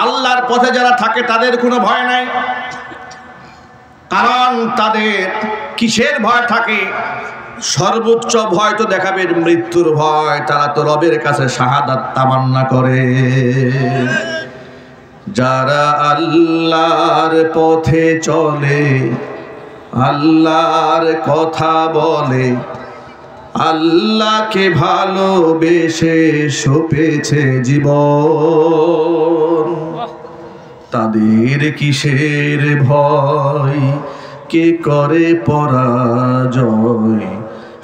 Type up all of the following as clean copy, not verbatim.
আল্লাহর পথে যারা থাকে তাদের কোনো ভয় নাই, কারণ তাদের কিসের ভয় থাকে? সর্বোচ্চ ভয় তো দেখাবেন মৃত্যুর ভয়। তারা তো রবের কাছে শাহাদাত তামান্না করে। যারা আল্লাহর পথে চলে, আল্লাহর কথা বলে, আল্লাহকে ভালোবেসে সপেছে জীবন, তাদের কিসের ভয়? কে করে পরাজয়?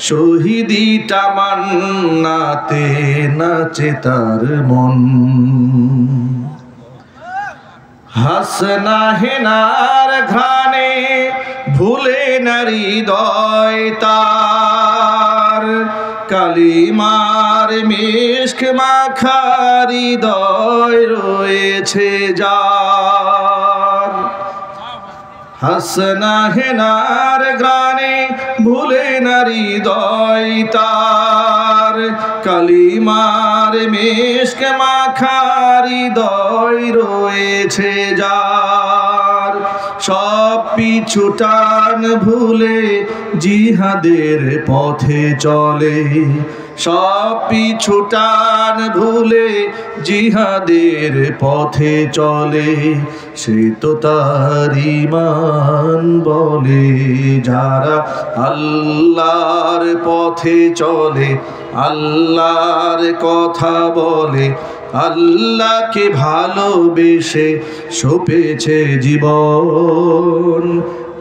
শহীদি তামান্নাতে নাচে তার মন। হাসনা হেনার ঘ্রাণে ভুলে না হৃদয় তার, কালিমার মিশক মাখা হৃদয় রয়েছে যার। হাসনা হেনার ঘ্রাণে ভুলে না হৃদয় তার, কালিমার মিশক মাখা হৃদয় রয়েছে যার। সব পিছুটান ভুলে জিহাদের পথে চলে, সব পিছুটান ভুলে জিহাদের পথে চলে, সে তো তার ঈমান বলে। যারা আল্লাহর পথে চলে, আল্লাহর কথা বলে, আল্লাহকে ভালোবেসে সপেছে জীবন,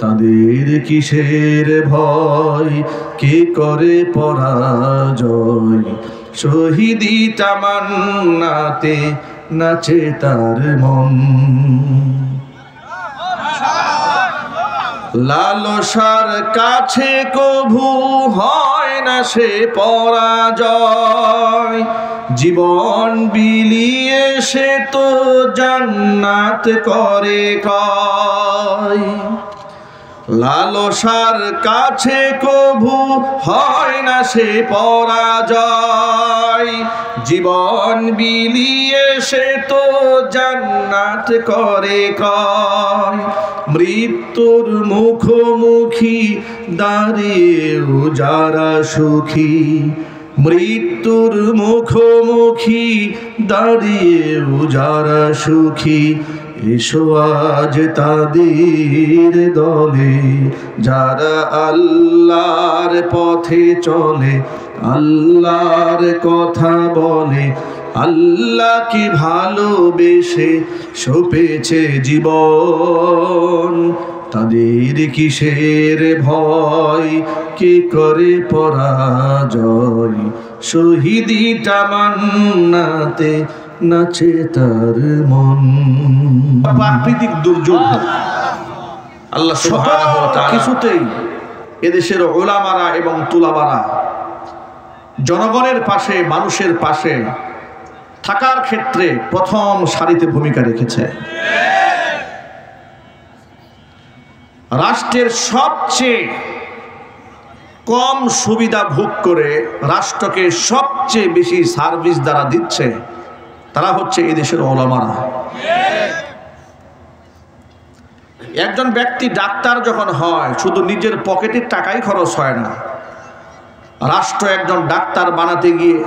তাদের কিসের ভয়? কে করে পরাজয়? শহীদি তামান্নাতে নাচে তার মন। লালসার কাছে কভু হয় না সে পরাজয়, জীবন বিলিয়ে সে তো জান্নাত করে ক্রয়। লালসার কাছে কভু হয় না সে পরাজয়, জীবন বিলিয়ে সে তো জান্নাত করে ক্রয়। মৃত্যুর মুখোমুখি দাঁড়িয়েও যারা সুখী, মৃত্যুর মুখোমুখি দাঁড়িয়েও যারা সুখী, এসো আজ তাদের দলে। যারা আল্লাহর পথে চলে, আল্লাহর কথা বলে, আল্লাহকে ভালোবেসে সপেছে জীবন, তাদের কিসের ভয়? কে করে পরাজয়? শহীদি তামান্নাতে নাচে তার মন। প্রাকৃতিক দুর্যোগ আল্লাহ সুবহানাহু ওয়া তাআলা কিছুতেই এদেশের উলামারা এবং তুলাবারা জনগণের পাশে, মানুষের পাশে থাকার ক্ষেত্রে প্রথম সারিতে ভূমিকা রেখেছে। রাষ্ট্রের সবচেয়ে কম সুবিধা ভোগ করে রাষ্ট্রকে সবচেয়ে বেশি সার্ভিস দ্বারা দিচ্ছে তারা হচ্ছে এই দেশের উলামারা। একজন ব্যক্তি ডাক্তার যখন হয় শুধু নিজের পকেটের টাকাই খরচ হয় না, রাষ্ট্র একজন ডাক্তার বানাতে গিয়ে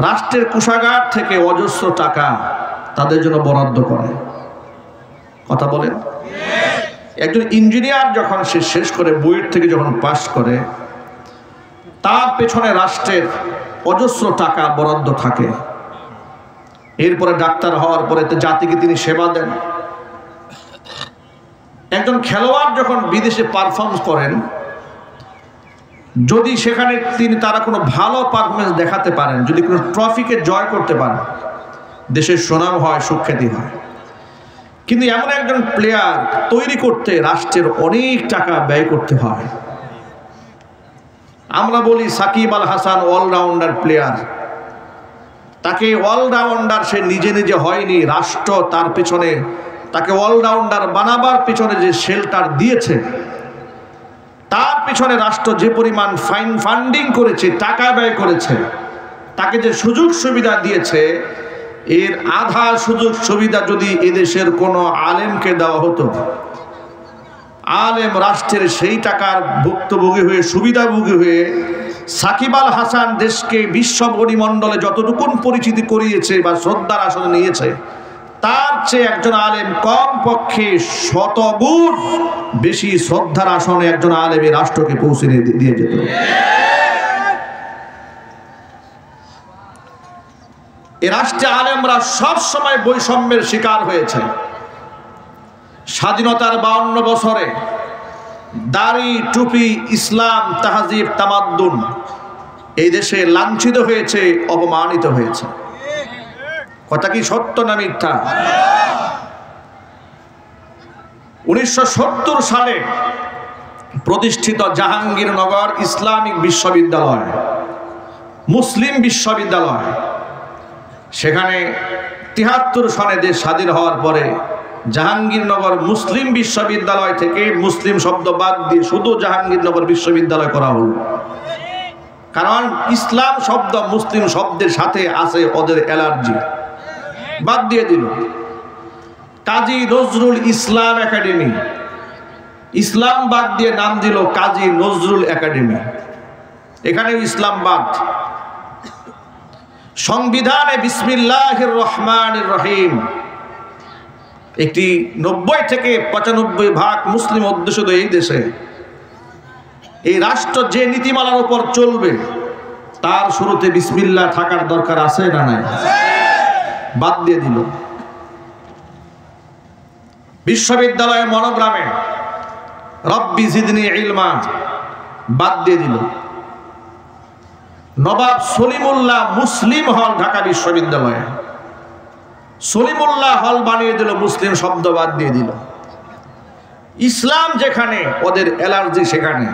রাষ্ট্রের কোষাগার থেকে অজস্র টাকা তাদের জন্য বরাদ্দ করে। কথা বলেন? একজন ইঞ্জিনিয়ার যখন সে শেষ করে, বুয়েট থেকে যখন পাশ করে, তার পেছনে রাষ্ট্রের অজস্র টাকা বরাদ্দ থাকে। এরপরে ডাক্তার হওয়ার পরে জাতিকে তিনি সেবা দেন। একজন খেলোয়াড় যখন বিদেশে পারফর্ম করেন, যদি সেখানে তারা কোনো ভালো পারফরমেন্স দেখাতে পারেন, যদি কোনো ট্রফিকে জয় করতে পারেন, দেশের সুনাম হয়, সুখ্যাতি হয়। কিন্তু এমন একজন প্লেয়ার তৈরি করতে রাষ্ট্রের অনেক টাকা ব্যয় করতে হয়। আমরা বলি সাকিব আল হাসান অলরাউন্ডার প্লেয়ার, তাকে অলরাউন্ডার সে নিজে নিজে হয়নি, রাষ্ট্র তার পেছনে তাকে অলরাউন্ডার বানাবার পেছনে যে শেল্টার দিয়েছে, তার পেছনে রাষ্ট্র যে পরিমাণ ফান্ডিং করেছে, টাকা ব্যয় করেছে, তাকে যে সুযোগ সুবিধা দিয়েছে, এর আধা সুযোগ সুবিধা যদি এদেশের কোনো আলেমকে দেওয়া হতো, আলেম রাষ্ট্রের সেই টাকার ভুক্তভোগী হয়ে সুবিধাভোগী হয়ে সাকিব আল হাসান দেশকে বিশ্ব পরিমণ্ডলে যতটুকুন পরিচিতি করিয়েছে বা শ্রদ্ধার আসনে নিয়েছে, তার চেয়ে একজন আলেম কম পক্ষে শতগুণ বেশি শ্রদ্ধার আসনে একজন আলেম এই রাষ্ট্রকে পৌঁছে দিয়ে যেত। এ রাষ্ট্রে আলেমরা সব সময় বৈষম্যের শিকার হয়েছে। স্বাধীনতার 52 বছরে দাড়ি, টুপি, ইসলাম, তাহজিব, তামাদ্দুন এই দেশে লাঞ্ছিত হয়েছে, অপমানিত হয়েছে। কথা কি সত্য না মিথ্যা? 1970 সালে প্রতিষ্ঠিত জাহাঙ্গীরনগর ইসলামিক বিশ্ববিদ্যালয়, মুসলিম বিশ্ববিদ্যালয়, সেখানে 73 সনে দেশ স্বাধীন হওয়ার পরে জাহাঙ্গীরনগর মুসলিম বিশ্ববিদ্যালয় থেকে মুসলিম শব্দ বাদ দিয়ে শুধু জাহাঙ্গীরনগর বিশ্ববিদ্যালয় করা হলো। কারণ ইসলাম শব্দ মুসলিম শব্দের সাথে আছে ওদের অ্যালার্জি, বাদ দিয়ে দিল। কাজী নজরুল ইসলাম একাডেমি, ইসলাম বাদ দিয়ে নাম দিল কাজী নজরুল একাডেমি, এখানে ইসলাম বাদ। সংবিধানে বিসমিল্লাহির রহমানির রহিম, একটি 90 থেকে 95% মুসলিম অধ্যুষিত এই দেশে এই রাষ্ট্র যে নীতিমালার উপর চলবে তার শুরুতে বিসমিল্লাহ থাকার দরকার আছে না নাই? বাদ দিয়ে দিল। বিশ্ববিদ্যালয়ের মনোগ্রামে রব্বি জিদনি ইলমা বাদ দিয়ে দিল। নবাব সলিমুল্লাহ মুসলিম হল ঢাকা বিশ্ববিদ্যালয়ে, সলিমুল্লাহ হল বানিয়ে দিল, মুসলিম শব্দ বাদ দিয়ে দিল। ইসলাম যেখানে ওদের অ্যালার্জি সেখানে,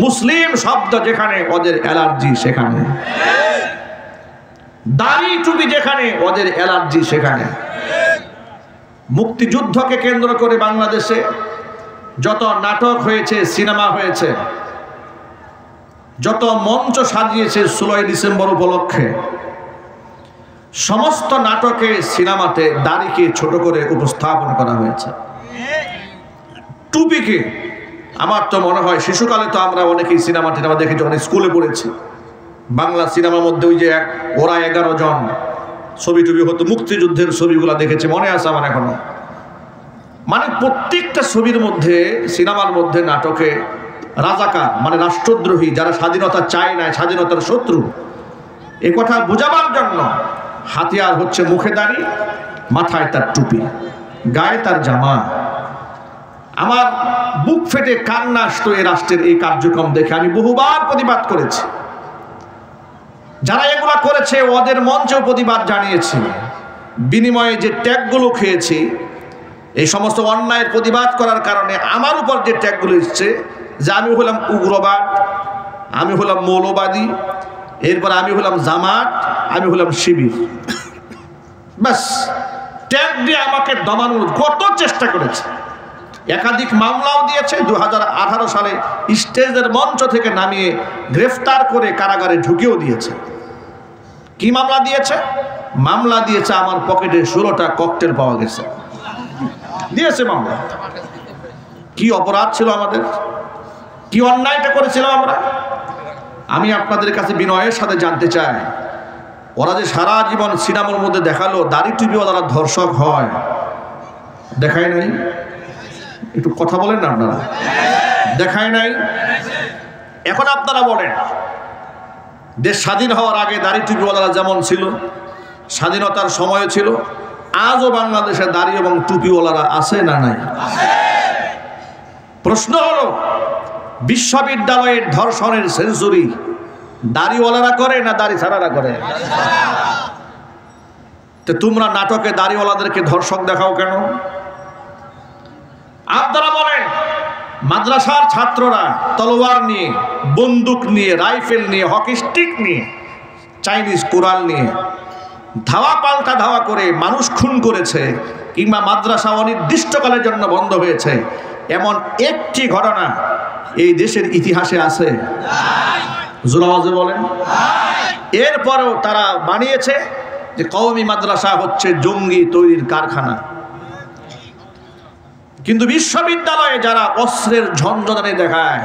মুসলিম শব্দ যেখানে ওদের অ্যালার্জি সেখানে, দাড়ি টুপি যেখানে ওদের অ্যালার্জি সেখানে। মুক্তিযুদ্ধকে কেন্দ্র করে বাংলাদেশে যত নাটক হয়েছে, সিনেমা হয়েছে, যত মঞ্চ সাজিয়েছে 16 ডিসেম্বর উপলক্ষে, সমস্ত নাটকে সিনেমাতে দাড়িকে ছোট করে উপস্থাপন করা হয়েছে। টুপিকে, আমার তো মনে হয় শিশুকালে তো আমরা অনেকেই সিনেমা টিনেমা দেখেছি, অনেক স্কুলে পড়েছি। বাংলা সিনেমার মধ্যে ওই যে ওরা 11 জন ছবি টুবি হতো, মুক্তিযুদ্ধের ছবিগুলো দেখেছি, মনে আছে আমার এখনো। মানে প্রত্যেকটা ছবির মধ্যে, সিনেমার মধ্যে, নাটকে রাজাকার মানে রাষ্ট্রদ্রোহী, যারা স্বাধীনতা চায় না, স্বাধীনতার শত্রু, এ কথা বোঝাবার জন্য হাতিয়ার হচ্ছে মুখে দাড়ি, মাথায় তার টুপি, গায়ে তার জামা। আমার বুক ফেটে কান্না আসতো এই রাষ্ট্রের এই কার্যক্রম দেখে। আমি বহুবার প্রতিবাদ করেছি, যারা এগুলা করেছে ওদের মঞ্চেও প্রতিবাদ জানিয়েছি। বিনিময়ে যে ট্যাগগুলো খেয়েছি, এই সমস্ত অন্যায়ের প্রতিবাদ করার কারণে আমার উপর যে ট্যাগগুলো এসছে, যে আমি হলাম উগ্রবাদ, আমি হলাম মৌলবাদী, এরপর আমি হলাম জামাত, আমি হলাম শিবির, ব্যাস ট্যাগ দিয়ে আমাকে দমানোর কত চেষ্টা করেছে। একাধিক মামলাও দিয়েছে। 2018 সালে স্টেজের মঞ্চ থেকে নামিয়ে গ্রেফতার করে কারাগারে ঢুকিয়েও দিয়েছে। কি মামলা দিয়েছে? মামলা দিয়েছে আমার পকেটে 16টা ককটেল পাওয়া গেছে, দিয়েছে মামলা। কি অপরাধ ছিল আমাদের, কি অন্যায়টা করেছিলাম আমরা? আমি আপনাদের কাছে বিনয়ের সাথে জানতে চাই, ওরা যে সারা জীবন সিনেমার মধ্যে দেখালো দাড়ি টুপিওয়ালারা ধর্ষক হয়, দেখায় নাই? একটু কথা বলেন না আপনারা, দেখায় নাই? এখন আপনারা বলেন, দেশ স্বাধীন হওয়ার আগে দাড়ি টুপিওয়ালারা যেমন ছিল, স্বাধীনতার সময় ছিল, আজও বাংলাদেশে দাড়ি এবং টুপিওয়ালারা আছে না নাই? প্রশ্ন হলো, বিশ্ববিদ্যালয়ের ধর্ষণের সেঞ্চুরি দাড়িওয়ালারা করে না দাড়ি ছাড়ারা করে? তো তোমরা নাটকে দাড়িওয়ালাদেরকে ধর্ষক দেখাও কেন? আপনারা বলেন, মাদ্রাসার ছাত্ররা তলোয়ার নিয়ে, বন্দুক নিয়ে, রাইফেল নিয়ে, হকি স্টিক নিয়ে, চাইনিজ কোরাল নিয়ে ধাওয়া পাল্টা ধাওয়া করে মানুষ খুন করেছে, কিংবা মাদ্রাসা অনির্দিষ্টকালের জন্য বন্ধ হয়েছে, এমন একটি ঘটনা এই দেশের ইতিহাসে আছে? জোরে আওয়াজে বলেন। এরপরেও তারা বানিয়েছে যে কওমি মাদ্রাসা হচ্ছে জঙ্গি তৈরির কারখানা। কিন্তু বিশ্ববিদ্যালয়ে যারা অস্ত্রের ঝঞ্ঝনানি দেখায়,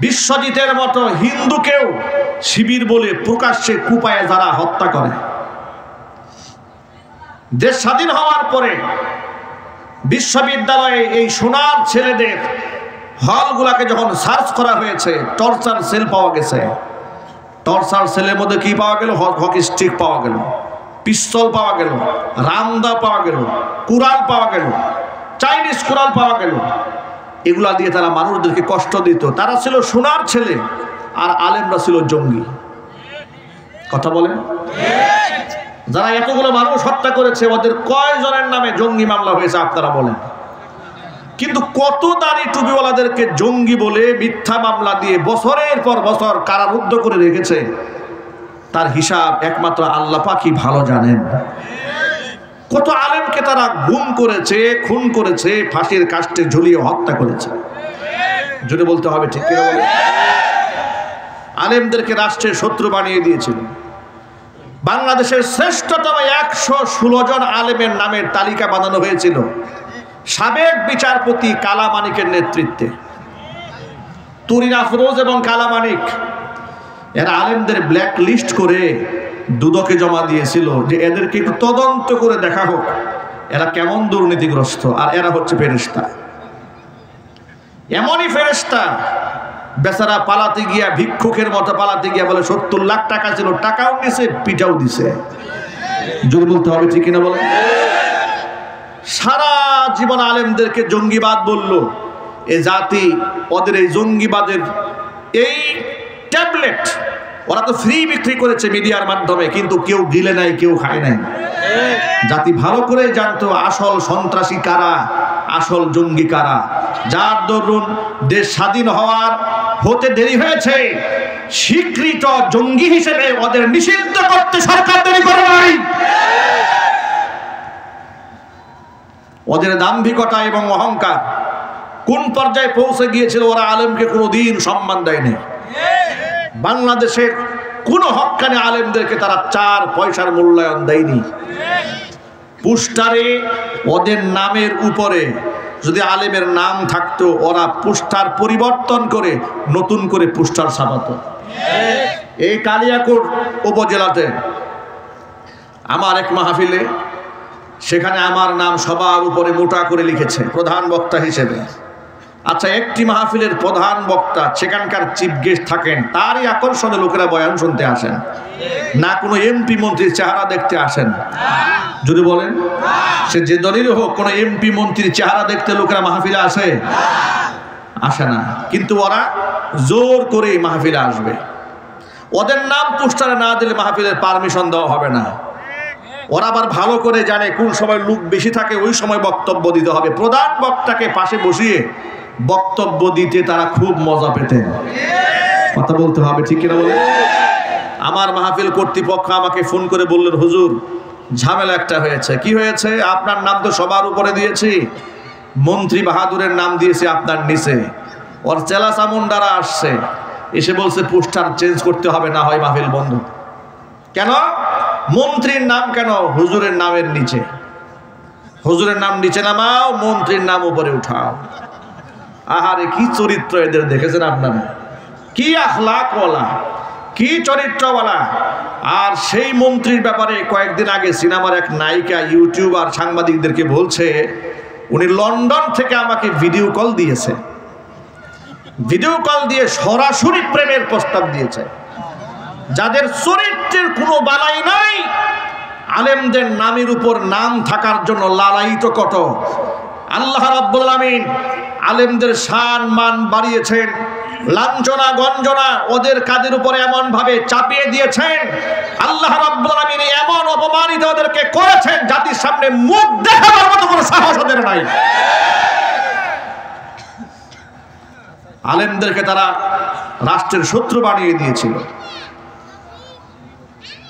বিশ্বজিতের মতো হিন্দুকেও শিবির বলে প্রকাশ্যে কুপায়ে যারা হত্যা করে, দেশ স্বাধীন হওয়ার পরে বিশ্ববিদ্যালয়ে এই সোনার ছেলেদের হলগুলাকে যখন সার্চ করা হয়েছে, টর্চার সেল পাওয়া গেছে। টর্চার সেলের মধ্যে কি পাওয়া গেল? হকি স্টিক পাওয়া গেল, পিস্তল পাওয়া গেল, রামদা পাওয়া গেল, কুড়াল পাওয়া গেল, চাইনিজ কুড়াল পাওয়া গেল। এগুলা দিয়ে তারা মানুষদেরকে কষ্ট দিত। তারা ছিল সোনার ছেলে, আর আলেমরা ছিল জঙ্গি। কথা বলেন? যারা এতগুলো মানুষ হত্যা করেছে, ওদের কয়জনের নামে জঙ্গি মামলা হয়েছে আপনারা বলেন? কিন্তু কত দাড়ি টুপিওয়ালাদেরকে জঙ্গি বলে মিথ্যা মামলা দিয়ে বছরের পর বছর কারারুদ্ধ করে রেখেছে, তার হিসাব একমাত্র আল্লাহ পাকই ভালো জানেন। কত আলেমকে তারা গুম করেছে, খুন করেছে, ফাঁসির কাস্টে ঝুলিয়ে হত্যা করেছে। যদি বলতে হবে ঠিক কিনা বলে? আলেমদেরকে রাষ্ট্রের শত্রু বানিয়ে দিয়েছিল। বাংলাদেশের শ্রেষ্ঠতম 116 জন আলেমের নামের তালিকা বানানো হয়েছিল সাবেক বিচারপতি কালামানিকের নেতৃত্বে। তুরিন আফরোজ এবং কালামানিক এরা আলেমদের ব্ল্যাক লিস্ট করে দুদকে জমা দিয়েছিল যে এদেরকে একটু তদন্ত করে দেখা হোক এরা কেমন দুর্নীতিগ্রস্ত। আর এরা হচ্ছে ফেরেশতা, এমনই ফেরেশতা বেচারা পালাতে গিয়া, ভিক্ষুকের মতো পালাতে গিয়া বলে 70 লাখ টাকা ছিল, টাকাও নিছে, পিটাও দিছে। যদি বলতে হবে ঠিক কিনা বলে? সারা জীবন আলেমদেরকে জঙ্গিবাদ বললো এ জাতি। ওদের এই জঙ্গিবাদের এই ট্যাবলেট ওরা তো ফ্রি বিক্রি করেছে মিডিয়ার মাধ্যমে, কিন্তু কেউ গিলে নাই, কেউ খায় নাই। জাতি ভালো করে জানতো আসল সন্ত্রাসী কারা, আসল জঙ্গি কারা। যার দরুন দেশ স্বাধীন হতে দেরি হয়েছে, স্বীকৃত জঙ্গি হিসেবে ওদের নিষিদ্ধ করতে সরকার দেরি করে নাই। ওদের দাম্ভিকতা এবং অহংকার কোন পর্যায়ে পৌঁছে গিয়েছিল, ওরা আলেমকে কোনোদিন সম্মান দেয়নি। বাংলাদেশের কোন হক্কানি আলেমদেরকে তারা 4 পয়সার মূল্যায়ন দেয়নি। পোস্টারে ওদের নামের উপরে যদি আলেমের নাম থাকতো, ওরা পোস্টার পরিবর্তন করে নতুন করে পোস্টার ছাপাতো। এই কালিয়াকোট উপজেলাতে আমার এক মাহফিলে, সেখানে আমার নাম সবার উপরে মোটা করে লিখেছে প্রধান বক্তা হিসেবে। আচ্ছা, একটি মাহফিলের প্রধান বক্তা সেখানকার চিফ গেস্ট থাকেন, তারই আকর্ষণে লোকেরা বয়ান শুনতে আসেন, না কোনো এমপি মন্ত্রীর চেহারা দেখতে আসেন। যদি বলেন সে যে দলেরই হোক, কোনো এমপি মন্ত্রীর চেহারা দেখতে লোকেরা মাহফিলে আসে না। কিন্তু ওরা জোর করে মাহফিলে আসবে। ওদের নাম পোস্টারে না দিলে মাহফিলের পারমিশন দেওয়া হবে না। ওরা আবার ভালো করে জানে কোন সময় লোক বেশি থাকে ওই সময় বক্তব্য দিতে হবে। প্রধান বক্তাকে পাশে বসিয়ে বক্তব্য দিতে তারা খুব মজা পেতেন। কথা বলতে হবে ঠিক কিনা বলে? আমার মাহফিল কর্তৃপক্ষ আমাকে ফোন করে বললেন, হুজুর ঝামেলা একটা হয়েছে। কি হয়েছে? আপনার নাম তো সবার উপরে দিয়েছি, মন্ত্রী বাহাদুরের নাম দিয়েছি আপনার নিচে। ওর চেলা চামুন্ডারা আসছে, এসে বলছে পোস্টার চেঞ্জ করতে হবে, না হয় মাহফিল বন্ধ। কেন? মন্ত্রীর নাম কেন হুজুরের নামের নিচে? হুজুরের নাম নিচে নামাও, মন্ত্রীর নাম উপরে উঠাও। আহারে কি চরিত্র এদের, দেখেছেন আপনারা? কি আখলাকওয়ালা, কি চরিত্রওয়ালা। আর সেই মন্ত্রীর ব্যাপারে কয়েকদিন আগে সিনেমার এক নায়িকা ইউটিউবার সাংবাদিকদেরকে বলছে, উনি লন্ডন থেকে আমাকে ভিডিও কল দিয়েছে, ভিডিও কল দিয়ে সরাসরি প্রেমের প্রস্তাব দিয়েছে। যাদের চরিত্রের কোনো বালাই নাই, আলেমদের নামের উপর নাম থাকার জন্য লালায়িত কত। আল্লাহ রাব্বুল আলামিন আলেমদের শান মান বাড়িয়েছেন, লাঞ্ছনা গঞ্জনা ওদের কাদের উপরে এমন ভাবে চাপিয়ে দিয়েছেন। আল্লাহ রাব্বুল আলামিন এমন অপমানিত ওদেরকে করেছেন, জাতির সামনে মুখ দেখাবার মতো কোনো সাহস ওদের নাই। আলেমদেরকে তারা রাষ্ট্রের শত্রু বানিয়ে দিয়েছিল।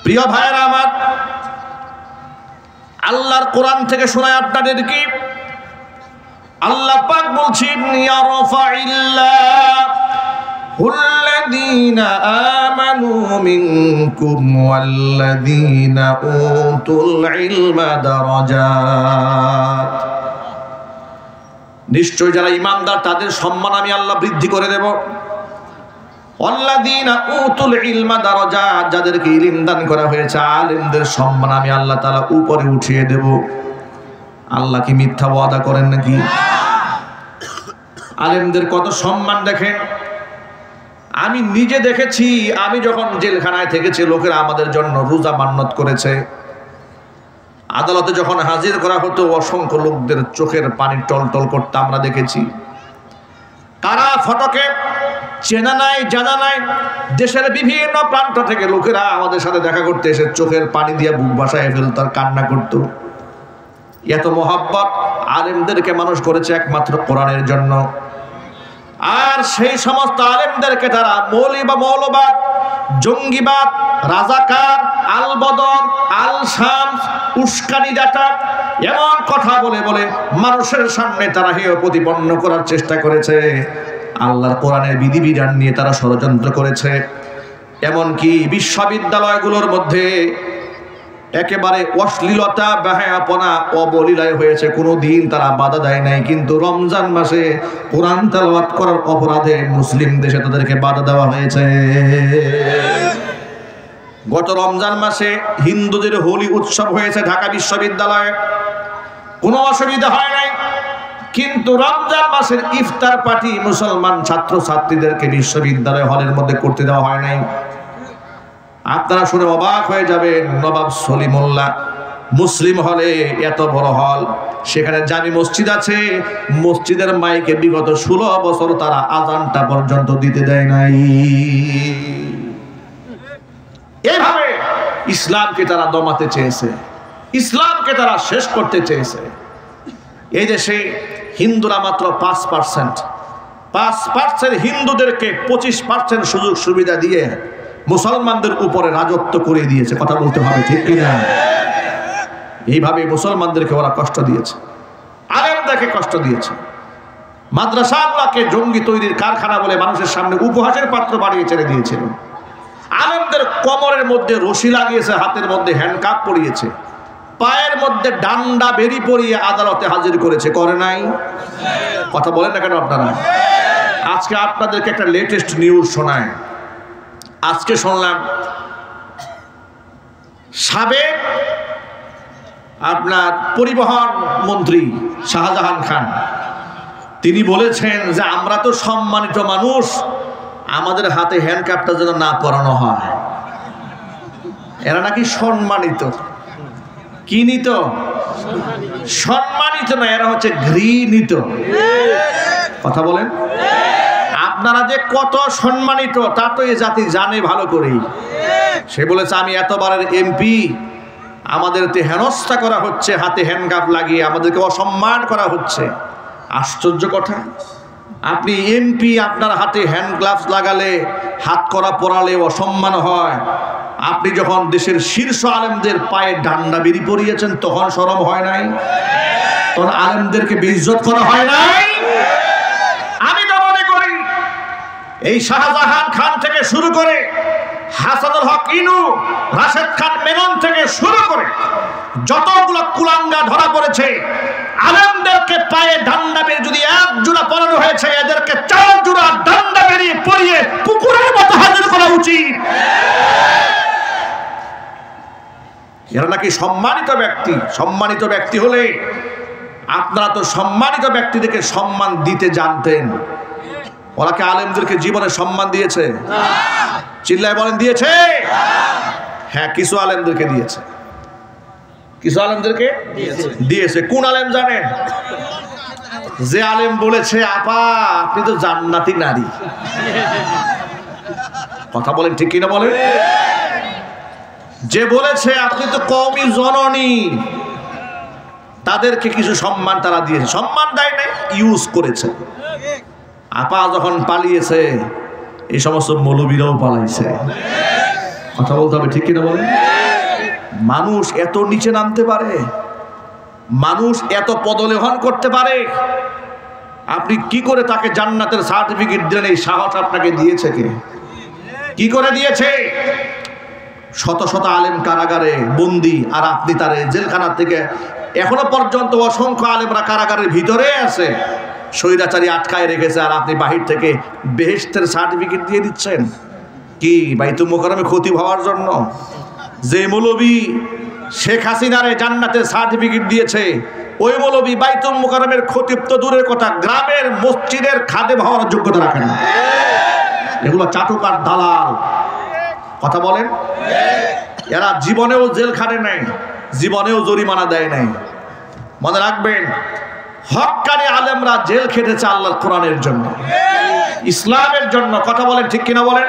প্রিয় ভাইয়েরা আমার, আল্লাহর কোরআন থেকে শোনায় আপনাদেরকে। আল্লাহ পাক বলছেন, ইয়ারফাইল্লাহুল ওয়াল্লাযীনা আমানু মিনকুম ওয়াল্লাযীনা উতুল ইলমা দারাজাত। নিশ্চয় যারা ঈমানদার তাদের সম্মান আমি আল্লাহ বৃদ্ধি করে দেব। ওয়াল্লাযীনা উতুল ইলমা দারাজাত, যাদেরকে ইলম দান করা হয়েছে আলেমদের সম্মান আমি আল্লাহ তাআলা উপরে উঠিয়ে দেব। আল্লাহ কি মিথ্যা ওয়াদা করেন নাকি? আলেমদের কত সম্মান দেখেন। আমি নিজে দেখেছি, আমি যখন জেলখানায় থেকেছি লোকেরা আমাদের জন্য রোজা মান্নত করেছে। আদালতে যখন হাজির করা হতো অসংখ্য লোকদের চোখের পানি টলটল করতে আমরা দেখেছি। কারা ফটকে চেনা নাই জানা নাই, দেশের বিভিন্ন প্রান্ত থেকে লোকেরা আমাদের সাথে দেখা করতে এসে চোখের পানি দিয়ে বুক ভাসায় ফেলত আর কান্না করতো। এত মোহাব্বত আলেমদেরকে মানুষ করেছে একমাত্র কোরআনের জন্য। আর সেই সমস্ত আলেমদেরকে তারা মৌলী বা মৌলবাদ, জঙ্গিবাদ, রাজাকার, আল বদর, আল শামস, উস্কানি দাতা এমন কথা বলে বলে মানুষের সামনে তারা হেয় প্রতিপন্ন করার চেষ্টা করেছে। আল্লাহর কোরআনের বিধিবিধান নিয়ে তারা ষড়যন্ত্র করেছে। এমনকি বিশ্ববিদ্যালয়গুলোর মধ্যে একেবারে অশ্লীলতা, বেহায়াপনা, অবলীলায় হয়েছে, কোনোদিন তারা বাধা দেয় নাই। কিন্তু রমজান মাসে কোরআন তেলাওয়াত করার অপরাধে মুসলিম দেশে তাদেরকে বাধা দেওয়া হয়েছে। গত রমজান মাসে হিন্দুদের হোলি উৎসব হয়েছে ঢাকা বিশ্ববিদ্যালয়ে, কোনো অসুবিধা হয় নাই। কিন্তু রমজান মাসের ইফতার পার্টি মুসলমান ছাত্র ছাত্রীদেরকে বিশ্ববিদ্যালয় হলের মধ্যে করতে দেওয়া হয় নাই। আপনারা শুনে অবাক হয়ে যাবেন, নবাব সলিমুল্লাহ মুসলিম হলে, এত বড় হল, সেখানে জামি মসজিদ আছে, মসজিদের মাইকে বিগত 16 বছর তারা আযানটা পর্যন্ত দিতে দেয় নাই। এভাবে ইসলামকে তারা দমাতে চেয়েছে, ইসলামকে তারা শেষ করতে চেয়েছে। এই দেশে হিন্দুরা মাত্র 5% হিন্দুদেরকে 25% সুযোগ সুবিধা দিয়ে মুসলমানদের উপরে রাজত্ব করে দিয়েছে। কথা বলতে হবে, ঠিক কিনা? এইভাবে মুসলমানদেরকে ওরা কষ্ট দিয়েছে, আলেমদেরকে কষ্ট দিয়েছে। মাদ্রাসাগুলোকে জঙ্গি তৈরির কারখানা বলে মানুষের সামনে উপহাসের পাত্র বানিয়ে ছেড়ে দিয়েছিল। আলেমদের কোমরের মধ্যে রশি লাগিয়েছে, হাতের মধ্যে হ্যান্ডকাপ পরিয়েছে, পায়ের মধ্যে ডান্ডা বেরি পরিয়ে আদালতে হাজির করেছে, করে নাই? কথা বলেন না কেন আপনারা? আজকে আপনাদেরকে একটা লেটেস্ট নিউজ শোনায়। আজকে শুনলাম সাবেক আপনার পরিবহন মন্ত্রী শাহজাহান খান, তিনি বলেছেন যে আমরা তো সম্মানিত মানুষ, আমাদের হাতে হ্যান্ডকাপটা যেন না পরানো হয়। এরা নাকি সম্মানিত। কি নিত? সম্মানিত না, এরা হচ্ছে ঘৃণিত। কথা বলেন। আপনারা যে কত সম্মানিত তা তো এই জাতি জানে ভালো করেই। সে বলেছে আমি এতবারের এমপি, আমাদেরকে হেনস্থা করা হচ্ছে, হাতে হ্যান্ডকাপ লাগিয়ে আমাদেরকে অসম্মান করা হচ্ছে। আশ্চর্য কথা, আপনি এমপি, আপনার হাতে হ্যান্ড গ্লাভস লাগালে, হাত করা পরালে অসম্মান হয়। আপনি যখন দেশের শীর্ষ আলেমদের পায়ে ডান্ডা বেরি পরিয়েছেন তখন শরম হয় নাই? তখন আলেমদেরকে বেইজ্জত করা হয় নাই? আমি তো মনে করি এই শাহজাহান খান থেকে শুরু করে হাসানুল হক ইনু, রাশেদ খান মেনন থেকে শুরু করে যতগুলো কুলাঙ্গা ধরা পড়েছে, আলেমদেরকে পায়ে ডান্ডা বেরি যদি 1 জোড়া পরানো হয়েছে, এদেরকে 4 জোড়া ডান্ডা বেরি পরিয়ে পুকুরের মতো হাজির করা উচিত। এরা নাকি সম্মানিত ব্যক্তি। সম্মানিত ব্যক্তি হলে আপনারা তো সম্মানিত ব্যক্তিদেরকে সম্মান দিতে জানতেন। ওরা কি আলেমদেরকে জীবনে সম্মান দিয়েছে? চিল্লায় বলেন, দিয়েছে? হ্যাঁ, কিছু আলেমদেরকে দিয়েছে, কিছু আলেমদেরকে দিয়েছে। কোন আলেম জানেন? যে আলেম বলেছে আপা আপনি তো জান্নাতি নারী। কথা বলেন, ঠিক কিনা বলেন? যে বলেছে আপনি তো কওমি জননী, তাদেরকে কিছু সম্মান তারা দিয়েছে। সম্মান দেয় নাই, ইউজ করেছে। আপা যখন পালিয়েছে, এই সমস্ত মৌলবীরাও পালাইছে। কথা বলতে হবে, ঠিক কিনা বলেন? মানুষ এত নিচে নামতে পারে, মানুষ এত পদলেহন করতে পারে। আপনি কি করে তাকে জান্নাতের সার্টিফিকেট দিলেন? এই সাহস আপনাকে দিয়েছে কে? কি করে দিয়েছে? শত শত আলেম কারাগারে বন্দী, আর আপনি তারে জেলখানা থেকে এখনো পর্যন্ত অসংখ্য আলেমরা কারাগারের ভিতরে আছে, স্বৈরাচারী আটকায় রেখেছে, আর আপনি বাহির থেকে বেহেশতের সার্টিফিকেট দিয়ে দিচ্ছেন। কি বাইতুল মুকাররমে খতিব হওয়ার জন্য? যে মৌলবী শেখ হাসিনারে জান্নাতের সার্টিফিকেট দিয়েছে, ওই মৌলবী বাইতুল মুকাররমের খতিব তো দূরের কথা, গ্রামের মসজিদের খাদেম হওয়ার যোগ্যতা রাখেন না। এগুলো চাটুকার দালাল। কথা বলেন। এরা জীবনেও জেল খাটে নাই, জীবনেও জরিমানা দেয় নাই। মনে রাখবেন, হক্কানি আলেমরা জেল খেটেছে আল্লাহর কোরআনের জন্য, ইসলামের জন্য। কথা বলেন, ঠিক কিনা বলেন?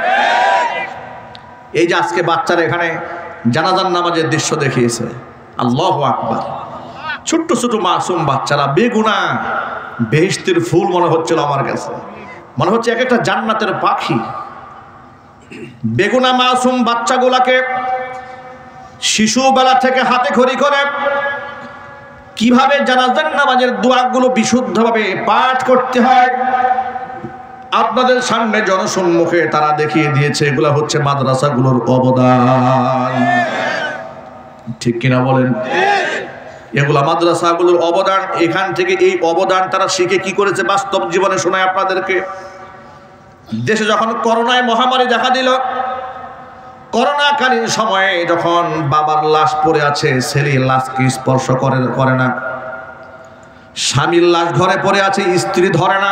এই যে আজকে বাচ্চারা এখানে জানাজার নামাজের দৃশ্য দেখিয়েছে, আল্লাহু আকবার। ছোট্ট ছোট মাসুম বাচ্চারা, বেগুনাহ, বেহেশতের ফুল মনে হচ্ছিল আমার কাছে, মনে হচ্ছে এক একটা জান্নাতের পাখি। বেগুনাহ মাসুম বাচ্চাগুলাকে শিশুবেলা থেকে হাতে খড়ি করে কিভাবে জানাজার নামাজের দোয়াগুলো বিশুদ্ধভাবে পাঠ করতে হয় আপনাদের সামনে জনসম্মুখে তারা দেখিয়ে দিয়েছে। এগুলা হচ্ছে মাদ্রাসাগুলোর অবদান, ঠিক কিনা বলেন? এগুলা মাদ্রাসাগুলোর অবদান। এখান থেকে এই অবদান তারা শিখে কি করেছে বাস্তব জীবনে শোনায় আপনাদেরকে। দেশে যখন করোনায় মহামারী দেখা দিল, করোনাকালীন সময়ে যখন বাবার লাশ পড়ে আছে, ছেলের লাশকে স্পর্শ করে না, স্বামীর লাশ ঘরে পড়ে আছে, স্ত্রী ধরে না।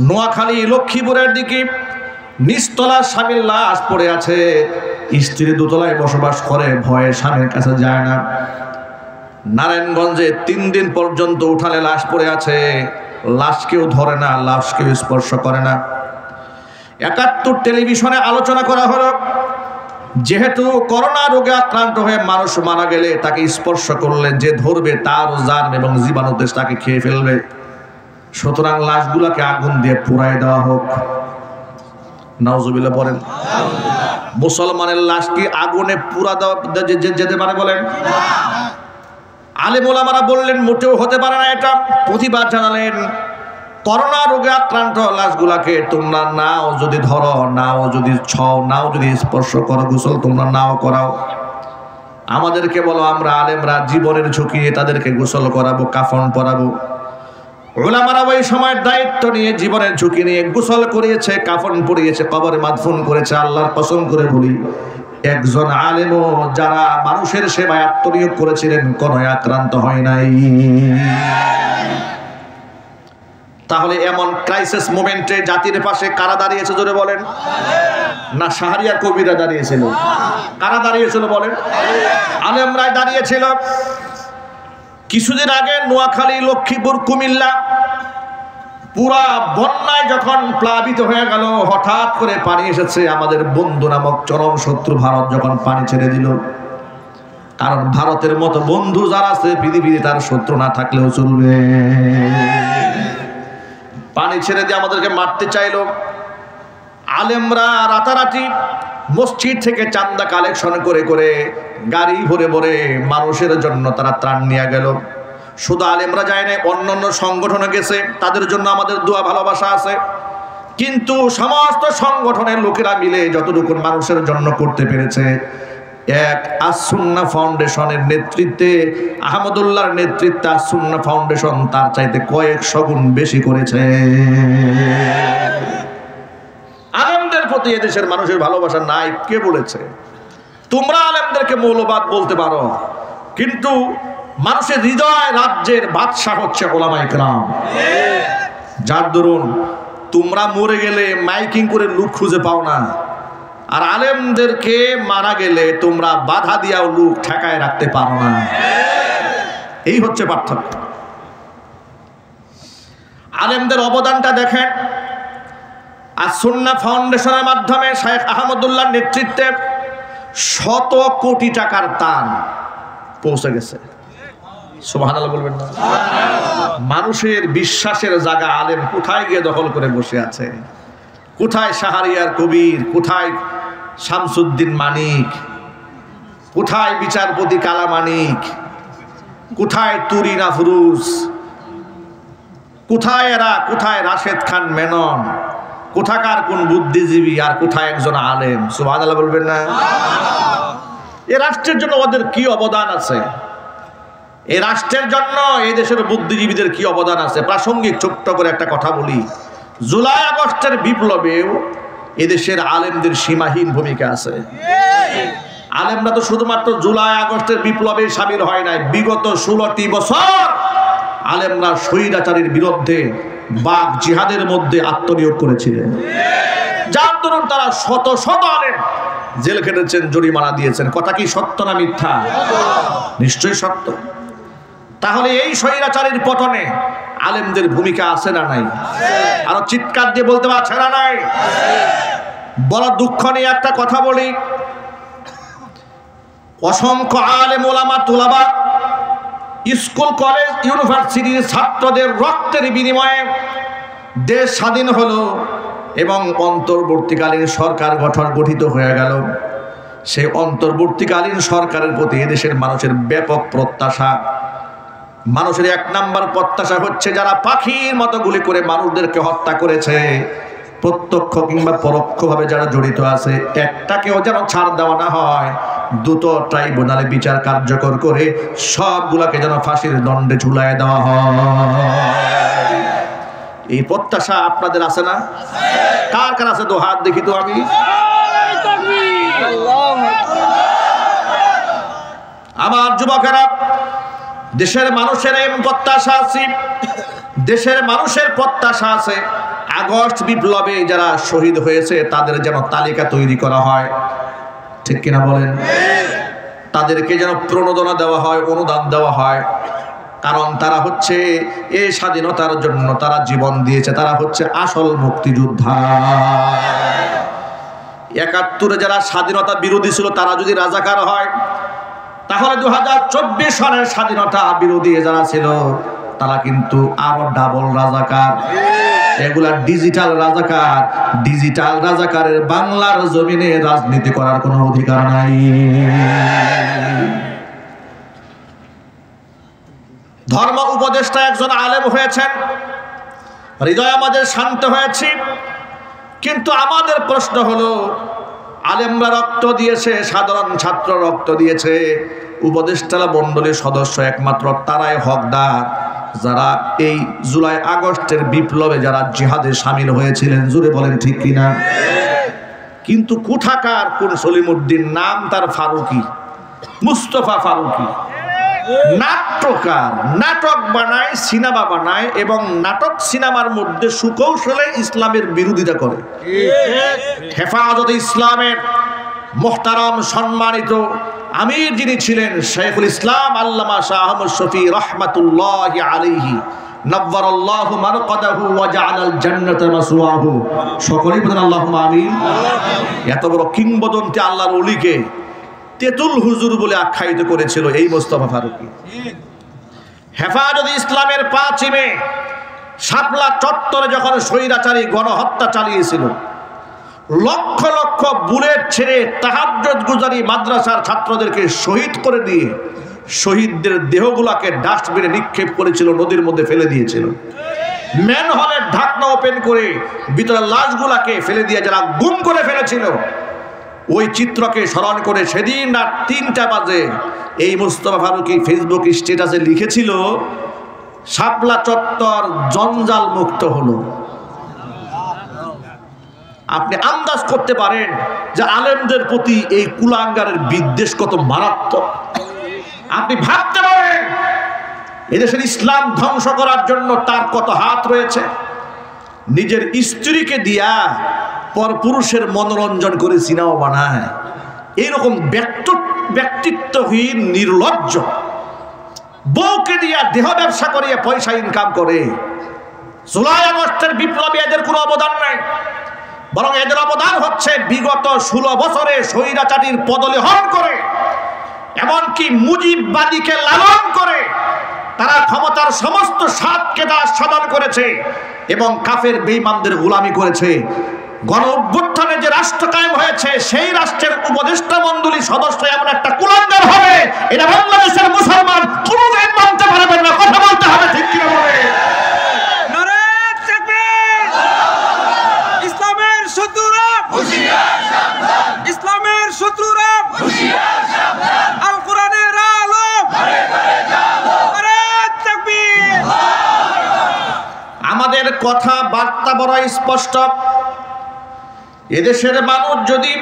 নোয়াখালী লক্ষ্মীপুরের দিকে নিচতলা স্বামীর লাশ পড়ে আছে, স্ত্রী দোতলায় বসবাস করে, ভয়ে স্বামীর কাছে যায় না। নারায়ণগঞ্জে 3 দিন পর্যন্ত উঠালে লাশ পড়ে আছে, লাশ কেউ ধরে না, লাশ কেউ স্পর্শ করে না। 71 টেলিভিশনে আলোচনা করা হলো, যেহেতু করোনা রোগে আক্রান্ত হয়ে মানুষ মারা গেলে তাকে স্পর্শ করলে যে ধরবে তার জান এবং জীবাণুতে তাকে খেয়ে ফেলবে, সুতরাং লাশগুলোকে আগুন দিয়ে পুড়ায় দেওয়া হোক। নাউজুবিল্লাহ বলেন। মুসলমানের লাশ কি আগুনে পুড়া দেওয়া যেতে পারে বলেন? আলেম ওলামারা বললেন মোটেও হতে পারে না। এটা প্রতিবাদ জানালেন, করোনা রোগে আক্রান্ত লাশগুলাকে তোমরা নাও যদি ধরো, নাও যদি ছও, নাও যদি স্পর্শ করো, গোসল তোমরা নাও করাও, আমাদেরকে বলো, আমরা আলেমরা জীবনের ঝুঁকি নিয়ে তাদেরকে গোসল করাবো, কাফন পরাবো। উলামারা ওই সময়ের দায়িত্ব নিয়ে জীবনের ঝুঁকি নিয়ে গোসল করিয়েছে, কাফন পরিয়েছে, কবরে মাদফুন করেছে। আল্লাহর কসম করে বলি, একজন আলেমও যারা মানুষের সেবায় আত্মনিয়োগ করেছিলেন কোনো আক্রান্ত হয় নাই। তাহলে এমন ক্রাইসিস মোমেন্টে জাতির পাশে কারা দাঁড়িয়েছে জোরে বলেন? না শাহরিয়ার কবিরা দাঁড়িয়েছিল? কারা দাঁড়িয়েছিল বলেন? আলেমরাই দাঁড়িয়েছিল। কিছুদিন আগে নোয়াখালী, লক্ষ্মীপুর, কুমিল্লা পুরা বন্যায় যখন প্লাবিত হয়ে গেল, হঠাৎ করে পানি এসেছে, আমাদের বন্ধু নামক চরম শত্রু ভারত যখন পানি ছেড়ে দিল, কারণ ভারতের মতো বন্ধু যারা আছে পৃথিবীতে তার শত্রু না থাকলেও চলবে, পানি ছেড়ে দিয়ে আমাদেরকে মারতে চাইলো। আলেমরা রাতারাতি মসজিদ থেকে চান্দা কালেকশন করে করে গাড়ি ভরে ভরে মানুষের জন্য তারা ত্রাণ নিয়ে গেল। শুধু আলেমরা যায় না, অন্যান্য সংগঠনে গেছে, তাদের জন্য আমাদের দোয়া ভালোবাসা আছে। কিন্তু সমস্ত সংগঠনের লোকেরা মিলে যতটুকু মানুষের জন্য করতে পেরেছে, এক আস-সুন্নাহ ফাউন্ডেশনের নেতৃত্বে, আহমদুল্লাহর নেতৃত্বে আস-সুন্নাহ ফাউন্ডেশন তার চাইতে কয়েকশো গুণ বেশি করেছে। আলেমদের প্রতি এদেশের মানুষের ভালোবাসা নাই কে বলেছে? তোমরা আলেমদেরকে মৌলবাদ বলতে পারো, কিন্তু মানুষের হৃদয় রাজ্যের বাদশা হচ্ছে ওলামায়ে কেরাম। যার দরুন তোমরা মরে গেলে মাইকিং করে লোক খুঁজে পাও না, আর আলেমদেরকে মারা গেলে তোমরা বাধা দিয়াও লোক ঠেকায় রাখতে পারো না। এই হচ্ছে পার্থক্য। আলেমদের অবদানটা দেখেন। আস-সুন্নাহ ফাউন্ডেশনের মাধ্যমে শেখ আহমদুল্লাহর নেতৃত্বে 100 কোটি টাকার দান পৌঁছে গেছে। সুবহানাল্লাহ বলবেন না? মানুষের বিশ্বাসের জায়গা আলেম কোথায় গিয়ে দখল করে বসে আছে? কোথায় শাহরিয়ার কবির, কোথায় শামসুদ্দিন মানিক, কোথায় বিচারপতি কালা মানিক, কোথায় তুরিন আফরুজ, কোথায় এরা, কোথায় রাশেদ খান মেনন, কোথাকার কোন বুদ্ধিজীবী আর কোথায় একজন আলেম, সুবহানাল্লাহ বলবেন না? এই রাষ্ট্রের জন্য ওদের কি অবদান আছে, এই রাষ্ট্রের জন্য এই দেশের বুদ্ধিজীবীদের কি অবদান আছে? প্রাসঙ্গিক ছোট্ট করে একটা কথা বলি, জুলাই আগস্টের বিপ্লবেও এদেশের আলেমদের সীমাহীন ভূমিকা আছে। আলেমরা তো শুধুমাত্র জুলাই আগস্টের বিপ্লবে সামিল হয় নাই, বিগত 16টি বছর আলেমরা স্বৈরাচারীর বিরুদ্ধে বাক জিহাদের মধ্যে আত্মনিয়োগ করেছিলেন, যার দরুন তারা শত শত আলেম জেল খেটেছেন, জরিমানা দিয়েছেন। কথা কি সত্য না মিথ্যা? নিশ্চয়ই সত্য। তাহলে এই স্বৈরাচারীর পতনে আলেমদের ভূমিকা আছে না নাই? আরো চিৎকার দিয়ে বলতে পারছে না নাই? বড় দুঃখ নিয়ে একটা কথা বলি, অসংখ্য আলেম ওলামা তুলাবা স্কুল কলেজ ইউনিভার্সিটির ছাত্রদের রক্তের বিনিময়ে দেশ স্বাধীন হলো এবং অন্তর্বর্তীকালীন সরকার গঠিত হয়ে গেল। সেই অন্তর্বর্তীকালীন সরকারের প্রতি এদেশের মানুষের ব্যাপক প্রত্যাশা। মানুষের এক নাম্বার প্রত্যাশা হচ্ছে যারা পাখির মতো গুলি করে মানুষদেরকে হত্যা করেছে, প্রত্যক্ষ কিংবা পরোক্ষভাবে যারা জড়িত আছে, একটাকেও যেন ছাড় দেওয়া না হয়, দ্রুত ট্রাইব্যুনালে বিচার কার্যকর করে সবগুলাকে যেন ফাঁসির দণ্ডে ঝুলায় দেওয়া হয়। এই প্রত্যাশা আপনাদের আছে না? কার কার আছে? তো হাত দেখি তো আমি। আমার যুবকেরা, দেশের মানুষের এই প্রত্যাশা আছে, দেশের মানুষের প্রত্যাশা আছে আগস্ট বিপ্লবে যারা শহীদ হয়েছে তাদের যেন তালিকা তৈরি করা হয়, ঠিক কিনা বলেন? তাদেরকে যেন প্রণোদনা দেওয়া হয়, অনুদান দেওয়া হয়, কারণ তারা হচ্ছে এই স্বাধীনতার জন্য তারা জীবন দিয়েছে, তারা হচ্ছে আসল মুক্তিযোদ্ধা। ৭১ যারা স্বাধীনতা বিরোধী ছিল তারা যদি রাজাকার হয়, তাহলে ২০২৪ সনের স্বাধীনতা বিরোধী যারা ছিল তারা কিন্তু আরো ডাবল রাজাকার। এগুলা ডিজিটাল রাজাকার। ডিজিটাল রাজাকারের বাংলার জমিনে রাজনীতি করার কোনো অধিকার নাই। ধর্ম উপদেষ্টা একজন আলেম হয়েছেন, হৃদয় আমাদের শান্ত হয়েছে, কিন্তু আমাদের প্রশ্ন হলো আলেমরা রক্ত দিয়েছে, সাধারণ ছাত্র রক্ত দিয়েছে, উপদেষ্টা মণ্ডলীর সদস্য একমাত্র তারাই হকদার যারা এই জুলাই আগস্টের বিপ্লবে যারা জিহাদে শামিল হয়েছিলেন। জুড়ে বলেন ঠিক কিনা? কিন্তু কোথাকার কোন সলিমউদ্দিন, নাম তার ফারুকি, মুস্তফা ফারুকি, নাট্যকার, নাটক বানায়, সিনেমা বানায় এবং নাটক সিনেমার মধ্যে সুকৌশলে ইসলামের বিরোধিতা করে। হেফাজতে ইসলামের মুহতারাম সম্মানিত আমির যিনি ছিলেন শাইখুল ইসলাম আল্লামা শাহ আহমদ শফি রাহমাতুল্লাহি আলাইহি নব্বারাল্লাহু মারকাদাহু ওয়া জাআলাল জান্নাতা মাসওয়াহু। সকলেই বলেন আল্লাহুম্মা আমিন। এত বড় কিংবদন্তি আল্লাহর ওলিকে তেতুল হুজুর বলে আখ্যায়িত করেছিল এই মোস্তফা ফারুকি। হেফাজতে ইসলামের ৫ মে শাপলা চত্বরে যখন স্বৈরাচারী গণহত্যা চালিয়েছিল, লক্ষ লক্ষ বুলেট ছেড়ে তাহাজ্জুদ গুজারি মাদ্রাসার ছাত্রদেরকে শহীদ করে দিয়ে শহীদদের দেহগুলাকে ডাস্টবিনে নিক্ষেপ করেছিল, নদীর মধ্যে ফেলে দিয়েছিল। ম্যানহোলের ঢাকনা ওপেন করে ভিতরে লাশগুলাকে ফেলে দিয়ে যারা গুম করে ফেলেছিল, ওই চিত্রকে স্মরণ করে সেদিন রাত ৩টা বাজে এই মোস্তফা ফারুকি ফেসবুক স্ট্যাটাসে লিখেছিল, শাপলা চত্বর জঞ্জাল মুক্ত হলো। আপনি আন্দাজ করতে পারেন যে আলেমদের প্রতি এই কুলাঙ্গারের বিদ্বেষ কত মারাত্মক। আপনি ভাবতে পারেন এদেশের ইসলাম ধ্বংস করার জন্য তার কত হাত রয়েছে। নিজের স্ত্রীকে দিয়া পর পুরুষের মনোরঞ্জন করে সিনেমা বানায়, এইরকম ব্যক্তিত্বহীন নির্লজ্জ বউকে দিয়া দেহ ব্যবসা করিয়ে পয়সা ইনকাম করে। জুলাই আগস্টের বিপ্লবী এদের কোনো অবদান নাই, বরং এদের অবদান হচ্ছে বিগত 16 বছরে স্বৈরাচারীর পদলেহন করে, এমনকি মুজিববাদীকে লালন করে তারা ক্ষমতার সমস্ত স্বাদকে সাধন করেছে এবং কাফের বেঈমানদের গোলামি করেছে। গণ অভ্যুত্থানে যে রাষ্ট্র কায়েম হয়েছে সেই রাষ্ট্রের উপদেষ্টা মণ্ডলী সদস্য এমন একটা কুলাঙ্গার হবে, এটা বাংলাদেশের মুসলমান কোনোদিন মানতে পারবেন না। কথা বলতে হবে, ঠিক কিনা বলে? নারে তাকবীর! ইসলাম কথা বার্তা বড় স্পষ্ট। এদেশের মানুষ যদি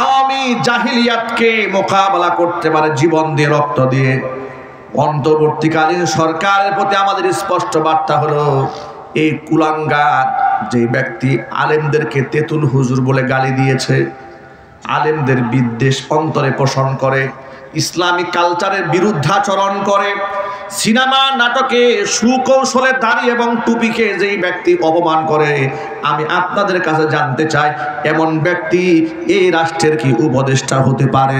আওয়ামী জাহিলিয়াতকে মোকাবেলা করতে পারে জীবন দিয়ে, রক্ত দিয়ে, অন্তর্বর্তীকালীন সরকারের প্রতি আমাদের স্পষ্ট বার্তা হলো, এই কুলাঙ্গার যে ব্যক্তি আলেমদেরকে তেতুল হুজুর বলে গালি দিয়েছে, আলেমদের বিদ্বেষ অন্তরে পোষণ করে, ইসলামিক কালচারের বিরুদ্ধাচরণ করে, সিনেমা নাটকে সুকৌশলে দাড়ি এবং টুপিকে যেই ব্যক্তি অপমান করে, আমি আপনাদের কাছে জানতে চাই, এমন ব্যক্তি এই রাষ্ট্রের কি উপদেষ্টা হতে পারে?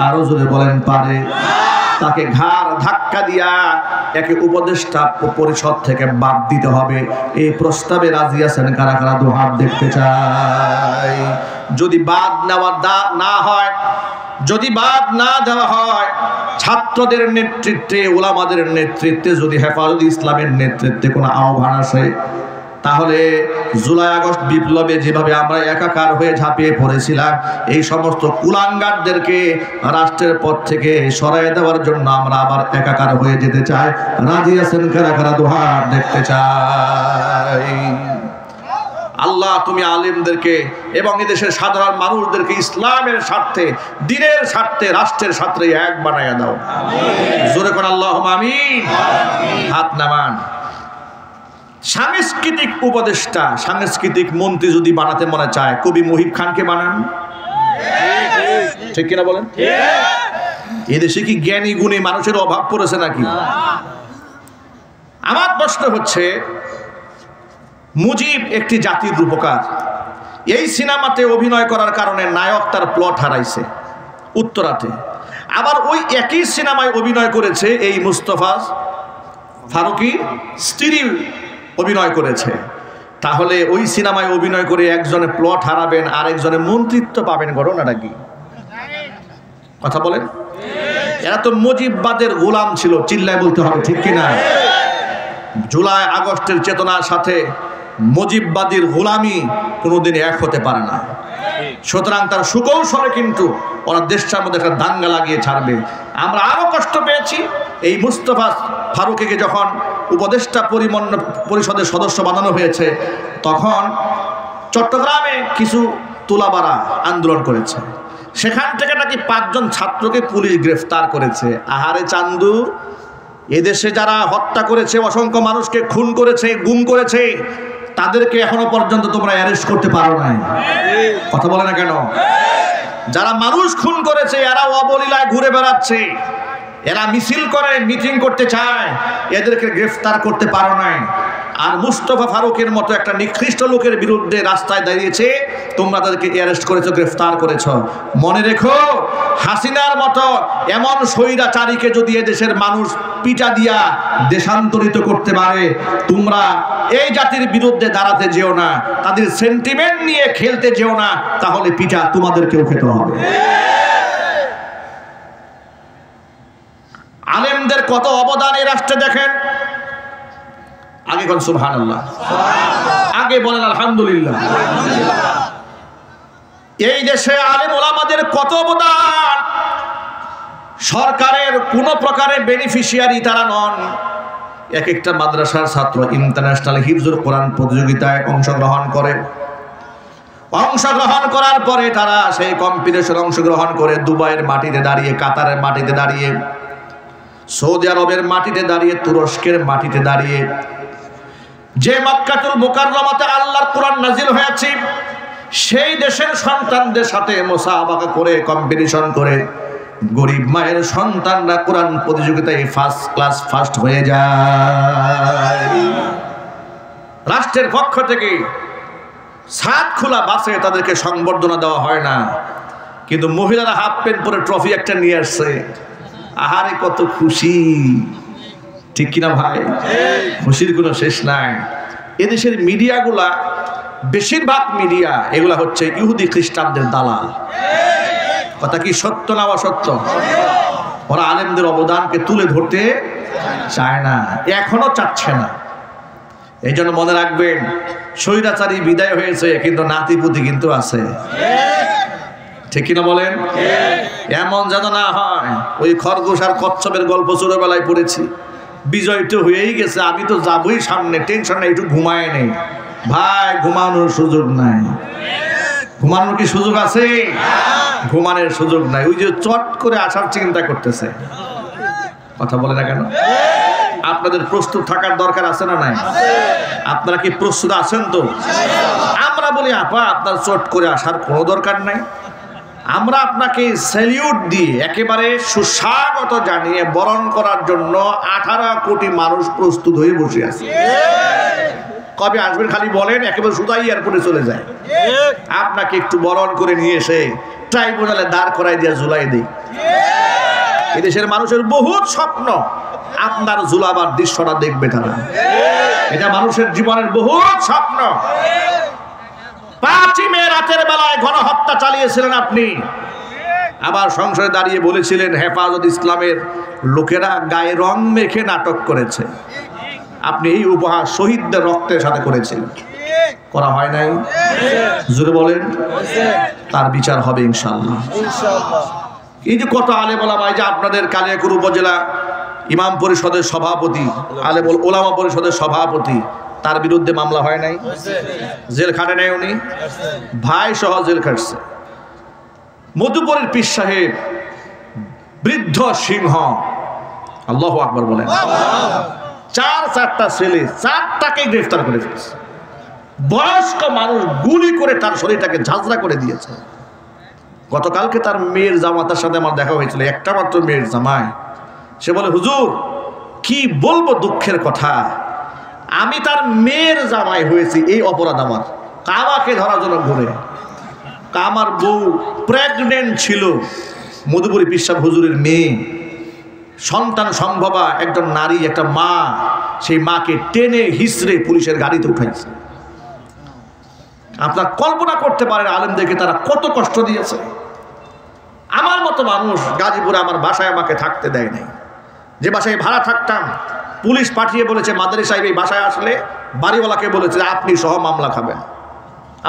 আরো জোরে বলেন পারে? তাকে ঘাড় ধাক্কা দিয়া একে উপদেষ্টা পরিষদ থেকে বাদ দিতে হবে। এই প্রস্তাবে রাজি আছেন কারা কারা? দু হাত দেখতে চাই। যদি বাদ নেওয়া না হয়, যদি বাদ না দেওয়া হয়, ছাত্রদের নেতৃত্বে, ওলামাদের নেতৃত্বে, যদি হেফাজত ইসলামের নেতৃত্বে কোনো আহ্বান আসে, তাহলে জুলাই আগস্ট বিপ্লবে যেভাবে আমরা একাকার হয়ে ঝাঁপিয়ে পড়েছিলাম, এই সমস্ত কুলাঙ্গারদেরকে রাষ্ট্রের পথ থেকে সরাই দেওয়ার জন্য আমরা আবার একাকার হয়ে যেতে চাই। রাজি আছেন কারা কারা? দু হাত দেখতে চাই। আল্লাহ তুমি আলেমদেরকে এবং এদেশের সাধারণ মানুষদেরকে ইসলামের স্বার্থে, দ্বীনের স্বার্থে, রাষ্ট্রের স্বার্থে এক বানাইয়া দাও। জোরে করে আল্লাহুম্মা আমিন। হাত নামান। সাংস্কৃতিক উপদেষ্টা, সাংস্কৃতিক মন্ত্রী যদি বানাতে মনে চায়, কবি মুহিব খানকে বানান। ঠিক কিনা বলেন? এদেশে কি জ্ঞানী গুণী মানুষের অভাব পড়েছে নাকি? আমার প্রশ্ন হচ্ছে, মুজিব একটি জাতির রূপকার। এই সিনেমাতে অভিনয় করার কারণে নায়ক তার প্লট হারাইছে উত্তরাতে। আবার ওই একই সিনেমায় অভিনয় করেছে এই মুস্তফা ফারুকী স্ত্রী অভিনয় করেছে। তাহলে ওই সিনেমায় অভিনয় করে একজনে প্লট হারাবেন, আরেকজনে মন্ত্রিত্ব পাবেন, ঘটনাটা কি? কথা বলেন। এরা তো মুজিববাদের গোলাম ছিল, চিল্লায় বলতে হবে, ঠিক কিনা? জুলাই আগস্টের চেতনার সাথে মুজিববাদীর গোলামি কোনোদিন এক হতে পারে না। সুতরাং তার সুকৌশলে কিন্তু ওরা দেশটার মধ্যে একটা দাঙ্গা লাগিয়ে ছাড়বে। আমরা আরো কষ্ট পেয়েছি এই মুস্তফা ফারুকীকে যখন উপদেষ্টা পরিষদের সদস্য বানানো হয়েছে, তখন চট্টগ্রামে কিছু তোলাবাড়া আন্দোলন করেছে। সেখান থেকে নাকি 5 জন ছাত্রকে পুলিশ গ্রেফতার করেছে। আহারে চান্দু, এদেশে যারা হত্যা করেছে, অসংখ্য মানুষকে খুন করেছে, গুম করেছে, তাদেরকে এখনো পর্যন্ত তোমরা অ্যারেস্ট করতে পারো নাই। কথা বলে না কেন? যারা মানুষ খুন করেছে এরা অবলীলায় ঘুরে বেড়াচ্ছে, এরা মিছিল করে, মিটিং করতে চায়, এদেরকে গ্রেফতার করতে পারো নাই। আর মুস্তফা ফারুকের মতো একটা নিকৃষ্ট লোকের বিরুদ্ধে রাস্তায় দাঁড়িয়েছে, তোমরা তাদেরকে অ্যারেস্ট করেছো, গ্রেফতার করেছো। মনে রেখো, হাসিনার মতো এমন স্বৈরাচারীকে যদি এদেশের মানুষ পিটা দিয়া দেশান্তরিত করতে পারে, তোমরা এই জাতির বিরুদ্ধে দাঁড়াতে যেও না, তাদের সেন্টিমেন্ট নিয়ে খেলতে যেও না, তাহলে পিটা তোমাদেরকেও খেতে হবে। আলেমদের কত অবদান এই রাষ্ট্রে দেখেন। আগে কোন সুবহানাল্লাহ, আগে বলেন আলহামদুলিল্লাহ। এই দেশে আলেম ওলামাদের কত অবদান। সরকারের কোন প্রকারের বেনিফিশিয়ারি তারা নন। এক একটা মাদ্রাসার ছাত্র ইন্টারন্যাশনাল হিফজুল কোরআন প্রতিযোগিতায় অংশগ্রহণ করে। অংশগ্রহণ করার পরে তারা সেই কম্পিটিশনে অংশগ্রহণ করে দুবাইয়ের মাটিতে দাঁড়িয়ে, কাতারের মাটিতে দাঁড়িয়ে, সৌদি আরবের মাটিতে দাঁড়িয়ে, তুরস্কের মাটিতে দাঁড়িয়ে, যে মক্কাতুল মুকাররমাতে আল্লাহর কোরআন নাজিল হয়েছে, সেই দেশের সন্তানদের সাথে মুসাবাকা করে, কম্পিটিশন করে, গরিব মায়ের সন্তানরা কোরআন প্রতিযোগিতায় ফার্স্ট ক্লাস ফার্স্ট হয়ে যায়। রাষ্ট্রের পক্ষ থেকে ছাদ খোলা বাসে তাদেরকে সংবর্ধনা দেওয়া হয় না, কিন্তু মহিলারা হাফ প্যান্ট পরে ট্রফি একটা নিয়ে আসছে। আহারে কত খুশি, ঠিক কিনা ভাই? খুশির কোনো শেষ নাই। এদেশের মিডিয়াগুলা, বেশিরভাগ মিডিয়া এগুলা হচ্ছে ইহুদি খ্রিস্টানদের দালাল। কথা কি সত্য না অসত্য? ওরা আলেমদের অবদানকে তুলে ধরতে চায় না, এখনো চাচ্ছে না। এই জন্য মনে রাখবেন, স্বৈরাচারী বিদায় হয়েছে, কিন্তু নাতিপুতি কিন্তু আছে, ঠিক কিনা বলেন? এমন যেন না হয় ওই খরগোশ আর কচ্ছপের গল্প ছোটবেলায় পড়েছি, বিজয় তো হয়েই গেছে, আমি তো যাবই সামনে, টেনশন নাই, একটু ঘুমায় নেই। ভাই ঘুমানোর সুযোগ নাই। ঘুমানোর কি সুযোগ আছে? ঘুমানোর সুযোগ নাই। ওই যে চট করে আসার চিন্তা করতেছে। কথা বলে না কেন? আপনাদের প্রস্তুত থাকার দরকার আছে না নাই? আপনারা কি প্রস্তুত আছেন? তো আমরা বলি আপা আপনার চট করে আসার কোনো দরকার নাই, আমরা আপনাকে স্যালিউট দিয়ে একেবারে সুস্বাগত জানিয়ে বরণ করার জন্য 18 কোটি মানুষ প্রস্তুত হয়ে বসে আছে। কবে আসবেন খালি বলেন, একেবারে সুদাই এয়ারপোর্টে চলে যায়। আপনাকে একটু বরণ করে নিয়ে এসে ট্রাইব্যুনালে দাঁড় করাই দিয়ে ঝুলাই দিই। এদেশের মানুষের বহুত স্বপ্ন আপনার ঝুলাবার দৃশ্যটা দেখবে তারা। এটা মানুষের জীবনের বহুত স্বপ্ন। 5ই মে রাতের বেলায় গণহত্যা চালিয়েছিলেন আপনি, আবার সংসদে দাঁড়িয়ে বলেছিলেন হেফাজত ইসলামের লোকেরা গায়ে রং মেখে নাটক করেছে। আপনি এই উপহার শহীদদের রক্তের সাথে করেছিলেন, করা হয় নাই? জোরে বলেন। তার বিচার হবে ইনশাআল্লাহ। এই যে কত আলেম ওলামা, যে আপনাদের কালিয়াকৈর উপজেলা ইমাম পরিষদের সভাপতি, আলেম ওলামা পরিষদের সভাপতি, তার বিরুদ্ধে মামলা হয় নাই? জেল খাটে নাই উনি? ভাই সহ জেল খাটছে। মধুপুরের পীর সাহেব বৃদ্ধ সিংহ, আল্লাহু আকবার বলেন, 4টা ছেলে 4টাকে গ্রেফতার করে ফেলেছে। বয়স্ক মানুষ গুলি করে তার শরীরটাকে ঝাঁঝরা করে দিয়েছে। গতকালকে তার মেয়ের জামাতার সাথে আমার দেখা হয়েছিল, একটা মাত্র মেয়ের জামাই। সে বলে হুজুর কি বলবো দুঃখের কথা, আমি তার মেয়ের জামাই হয়েছি, এই অপরাধ আমার। আমাকে ধরার জন্য ঘুরে, আমার বউ প্রেগনেন্ট ছিল, মধুপুরী পীর সাহেব হুজুরের মেয়ে, সন্তান সম্ভবা একজন নারী, একটা মা, সেই মাকে টেনে হিসড়ে পুলিশের গাড়িতে উঠাইছে। আপনার কল্পনা করতে পারেন আলেমদেরকে তারা কত কষ্ট দিয়েছে। আমার মতো মানুষ গাজীপুরে আমার বাসায় আমাকে থাকতে দেয় নাই। যে বাসায় ভাড়া থাকতাম পুলিশ পাঠিয়ে বলেছে মাদারি সাহেব এই বাসায় আসলে বাড়িওয়ালাকে বলেছে আপনি সহ মামলা খাবেন।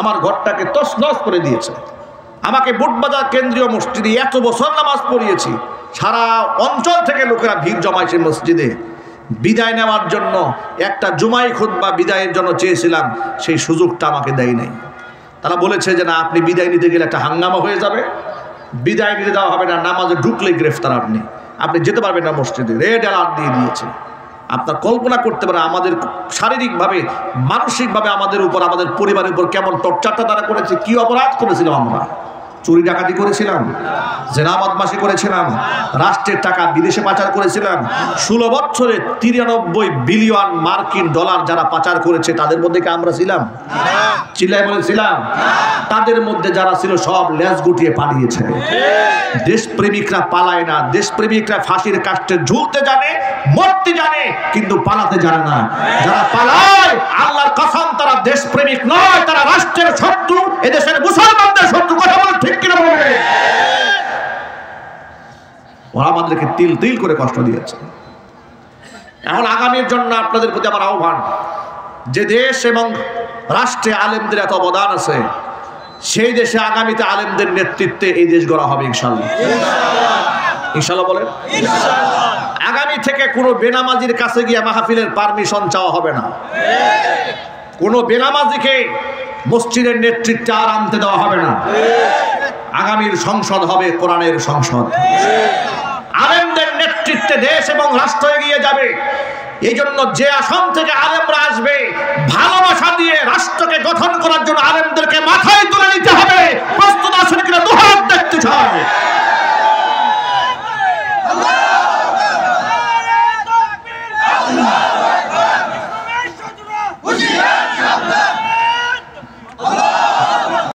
আমার ঘরটাকে তছনছ করে দিয়েছে। আমাকে বুটবাজার কেন্দ্রীয় মসজিদে এত বছর নামাজ পড়িয়েছি, সারা অঞ্চল থেকে লোকেরা ভিড় জমাইছে মসজিদে। বিদায় নেওয়ার জন্য একটা জুমাই খুতবা বিদায়ের জন্য চেয়েছিলাম, সেই সুযোগটা আমাকে দেয় নাই। তারা বলেছে যে না, আপনি বিদায় নিতে গেলে একটা হাঙ্গামা হয়ে যাবে, বিদায় নিতে দেওয়া হবে না, নামাজে ঢুকলে গ্রেফতার, আপনি যেতে পারবেন না মসজিদে, রেড অ্যালার্ট দিয়ে দিয়েছে। আপনার কল্পনা করতে পারেন আমাদের শারীরিকভাবে মানসিকভাবে আমাদের উপর, আমাদের পরিবারের উপর কেমন টর্চারটা তারা করেছে। কি অপরাধ করেছিলাম আমরা? চুরি ডাকাতি করেছিলাম, জেনা বদমাশি করেছিলাম, রাষ্ট্রের টাকা বিদেশে পাচার করেছিলাম। 16 বছরে 93 বিলিয়ন মার্কিন ডলার যারা পাচার করেছে তাদের মধ্যে কি আমরা ছিলাম? চিল্লায় বলেছিলাম। তাদের মধ্যে যারা ছিল সব লেজ গুটিয়ে পালিয়েছে। দেশপ্রেমিকরা পালায় না, দেশপ্রেমিকরা ফাঁসির কাস্টে ঝুলতে জানে, মরতে জানে, কিন্তু পালাতে জানে না। যারা পালায় আল্লাহর কসম তারা দেশপ্রেমিক নয়, তারা রাষ্ট্রের শত্রু, এদেশের মুসলমানদের শত্রু। কথা বল ঠিক কিনা বলবে? ওরা আমাদেরকে তিল তিল করে কষ্ট দিয়েছে। এখন আগামীর জন্য আপনাদের প্রতি আমার আহ্বান, যে দেশ এবং রাষ্ট্রে আলেমদের এত অবদান আছে, সেই দেশে আগামীতে আলেমদের নেতৃত্বে এই দেশ গড়া হবে ইনশাআল্লাহ। ইনশাআল্লাহ বলেন। আগামী থেকে কোনো বেনামাজির কাছে গিয়ে মাহফিলের পারমিশন চাওয়া হবে না। কোনো বেনামাজিকে মসজিদের নেতৃত্বে আর আনতে দেওয়া হবে না। আগামীর সংসদ হবে কোরআনের সংসদ। আলেমদের নেতৃত্বে দেশ এবং রাষ্ট্র এগিয়ে যাবে। এই জন্য যে আসন থেকে আলেমরা আসবে, ভালোবাসা দিয়ে রাষ্ট্রকে গঠন করার জন্য আলেমদের